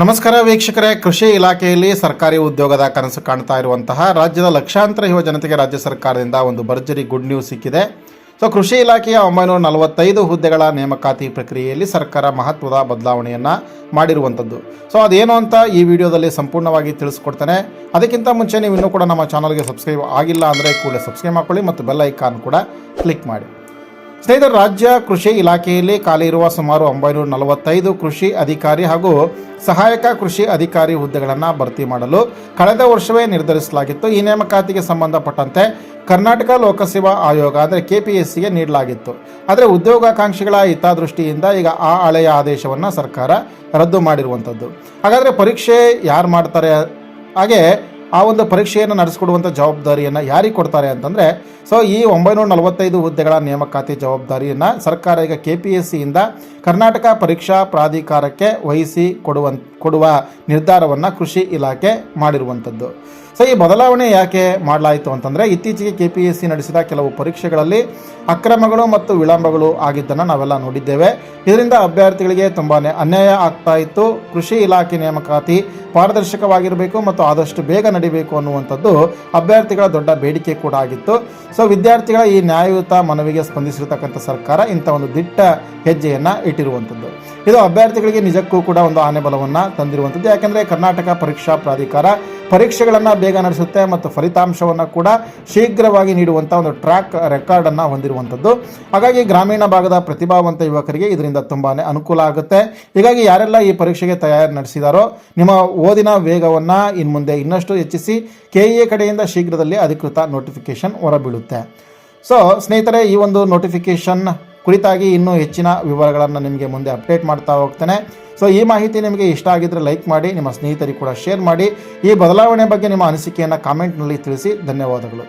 ನಮಸ್ಕಾರ ವೀಕ್ಷಕರೇ, ಕೃಷಿ ಇಲಾಖೆಯಲ್ಲಿ ಸರ್ಕಾರಿ ಉದ್ಯೋಗದ ಕನಸು ಕಾಣ್ತಾ ಇರುವಂತಹ ರಾಜ್ಯದ ಲಕ್ಷಾಂತರ ಯುವ ಜನತೆಗೆ ರಾಜ್ಯ ಸರ್ಕಾರದಿಂದ ಒಂದು ಭರ್ಜರಿ ಗುಡ್ ನ್ಯೂಸ್ ಸಿಕ್ಕಿದೆ. ಕೃಷಿ ಇಲಾಖೆಯ 945 ಹುದ್ದೆಗಳ ನೇಮಕಾತಿ ಪ್ರಕ್ರಿಯೆಯಲ್ಲಿ ಸರ್ಕಾರ ಮಹತ್ವದ ಬದಲಾವಣೆಯನ್ನು ಮಾಡಿರುವಂಥದ್ದು. ಅದೇನು ಅಂತ ಈ ವಿಡಿಯೋದಲ್ಲಿ ಸಂಪೂರ್ಣವಾಗಿ ತಿಳಿಸ್ಕೊಡ್ತೇನೆ. ಅದಕ್ಕಿಂತ ಮುಂಚೆ ನೀವು ಇನ್ನೂ ಕೂಡ ನಮ್ಮ ಚಾನಲ್ಗೆ ಸಬ್ಸ್ಕ್ರೈಬ್ ಆಗಿಲ್ಲ ಅಂದರೆ ಕೂಡಲೇ ಸಬ್ಸ್ಕ್ರೈಬ್ ಮಾಡ್ಕೊಳ್ಳಿ ಮತ್ತು ಬೆಲ್ ಐಕಾನ್ ಕೂಡ ಕ್ಲಿಕ್ ಮಾಡಿ. ಸ್ನೇಹಿತರೆ, ರಾಜ್ಯ ಕೃಷಿ ಇಲಾಖೆಯಲ್ಲಿ ಖಾಲಿ ಇರುವ ಸುಮಾರು 945 ಕೃಷಿ ಅಧಿಕಾರಿ ಹಾಗೂ ಸಹಾಯಕ ಕೃಷಿ ಅಧಿಕಾರಿ ಹುದ್ದೆಗಳನ್ನು ಭರ್ತಿ ಮಾಡಲು ಕಳೆದ ವರ್ಷವೇ ನಿರ್ಧರಿಸಲಾಗಿತ್ತು. ಈ ನೇಮಕಾತಿಗೆ ಸಂಬಂಧಪಟ್ಟಂತೆ ಕರ್ನಾಟಕ ಲೋಕಸೇವಾ ಆಯೋಗ ಅಂದರೆ KPSCಗೆ ನೀಡಲಾಗಿತ್ತು. ಆದರೆ ಉದ್ಯೋಗಾಕಾಂಕ್ಷಿಗಳ ಹಿತದೃಷ್ಟಿಯಿಂದ ಈಗ ಆ ಹಳೆಯ ಆದೇಶವನ್ನು ಸರ್ಕಾರ ರದ್ದು ಮಾಡಿರುವಂಥದ್ದು. ಹಾಗಾದರೆ ಪರೀಕ್ಷೆ ಯಾರು ಮಾಡ್ತಾರೆ, ಹಾಗೆ ಆ ಒಂದು ಪರೀಕ್ಷೆಯನ್ನು ನಡೆಸಿಕೊಡುವಂಥ ಜವಾಬ್ದಾರಿಯನ್ನು ಯಾರಿಗೆ ಕೊಡ್ತಾರೆ ಅಂತಂದರೆ, ಈ 945 ಹುದ್ದೆಗಳ ನೇಮಕಾತಿ ಜವಾಬ್ದಾರಿಯನ್ನು ಸರ್ಕಾರ ಈಗ KPSCಯಿಂದ ಕರ್ನಾಟಕ ಪರೀಕ್ಷಾ ಪ್ರಾಧಿಕಾರಕ್ಕೆ ವಹಿಸಿ ಕೊಡುವ ನಿರ್ಧಾರವನ್ನು ಕೃಷಿ ಇಲಾಖೆ ಮಾಡಿರುವಂಥದ್ದು. ಈ ಬದಲಾವಣೆ ಯಾಕೆ ಮಾಡಲಾಯಿತು ಅಂತಂದರೆ, ಇತ್ತೀಚೆಗೆ KPSC ನಡೆಸಿದ ಕೆಲವು ಪರೀಕ್ಷೆಗಳಲ್ಲಿ ಅಕ್ರಮಗಳು ಮತ್ತು ವಿಳಂಬಗಳು ಆಗಿದ್ದನ್ನು ನಾವೆಲ್ಲ ನೋಡಿದ್ದೇವೆ. ಇದರಿಂದ ಅಭ್ಯರ್ಥಿಗಳಿಗೆ ತುಂಬಾ ಅನ್ಯಾಯ ಆಗ್ತಾ ಇತ್ತು. ಕೃಷಿ ಇಲಾಖೆ ನೇಮಕಾತಿ ಪಾರದರ್ಶಕವಾಗಿರಬೇಕು ಮತ್ತು ಆದಷ್ಟು ಬೇಗ ನಡೀಬೇಕು ಅನ್ನುವಂಥದ್ದು ಅಭ್ಯರ್ಥಿಗಳ ದೊಡ್ಡ ಬೇಡಿಕೆ ಕೂಡ ಆಗಿತ್ತು. ವಿದ್ಯಾರ್ಥಿಗಳ ಈ ನ್ಯಾಯಯುತ ಮನವಿಗೆ ಸ್ಪಂದಿಸಿರತಕ್ಕಂಥ ಸರ್ಕಾರ ಇಂಥ ಒಂದು ದಿಟ್ಟ ಹೆಜ್ಜೆಯನ್ನು ಇಟ್ಟಿರುವಂಥದ್ದು. ಇದು ಅಭ್ಯರ್ಥಿಗಳಿಗೆ ನಿಜಕ್ಕೂ ಕೂಡ ಒಂದು ಆನೆಬಲವನ್ನು ತಂದಿರುವಂಥದ್ದು. ಯಾಕೆಂದರೆ ಕರ್ನಾಟಕ ಪರೀಕ್ಷಾ ಪ್ರಾಧಿಕಾರ ಪರೀಕ್ಷೆಗಳನ್ನು ಬೇಗ ನಡೆಸುತ್ತೆ ಮತ್ತು ಫಲಿತಾಂಶವನ್ನು ಕೂಡ ಶೀಘ್ರವಾಗಿ ನೀಡುವಂಥ ಒಂದು ಟ್ರ್ಯಾಕ್ ರೆಕಾರ್ಡನ್ನು ಹೊಂದಿರುವಂಥದ್ದು. ಹಾಗಾಗಿ ಗ್ರಾಮೀಣ ಭಾಗದ ಪ್ರತಿಭಾವಂತ ಯುವಕರಿಗೆ ಇದರಿಂದ ತುಂಬಾ ಅನುಕೂಲ ಆಗುತ್ತೆ. ಹೀಗಾಗಿ ಯಾರೆಲ್ಲ ಈ ಪರೀಕ್ಷೆಗೆ ತಯಾರಿ ನಡೆಸಿದಾರೋ, ನಿಮ್ಮ ಓದಿನ ವೇಗವನ್ನು ಇನ್ನು ಮುಂದೆ ಇನ್ನಷ್ಟು ಹೆಚ್ಚಿಸಿ KEA ಕಡೆಯಿಂದ ಶೀಘ್ರದಲ್ಲಿ ಅಧಿಕೃತ ನೋಟಿಫಿಕೇಶನ್ ಹೊರಬೀಳುತ್ತೆ. ಸ್ನೇಹಿತರೆ, ಈ ಒಂದು ನೋಟಿಫಿಕೇಶನ್ ಕುರಿತಾಗಿ ಇನ್ನೂ ಹೆಚ್ಚಿನ ವಿವರಗಳನ್ನು ನಿಮಗೆ ಮುಂದೆ ಅಪ್ಡೇಟ್ ಮಾಡ್ತಾ ಹೋಗ್ತೇನೆ. ಈ ಮಾಹಿತಿ ನಿಮಗೆ ಇಷ್ಟ ಆಗಿದ್ದರೆ ಲೈಕ್ ಮಾಡಿ, ನಿಮ್ಮ ಸ್ನೇಹಿತರಿಗೆ ಕೂಡ ಶೇರ್ ಮಾಡಿ. ಈ ಬದಲಾವಣೆ ಬಗ್ಗೆ ನಿಮ್ಮ ಅನಿಸಿಕೆಯನ್ನು ಕಾಮೆಂಟ್ನಲ್ಲಿ ತಿಳಿಸಿ. ಧನ್ಯವಾದಗಳು.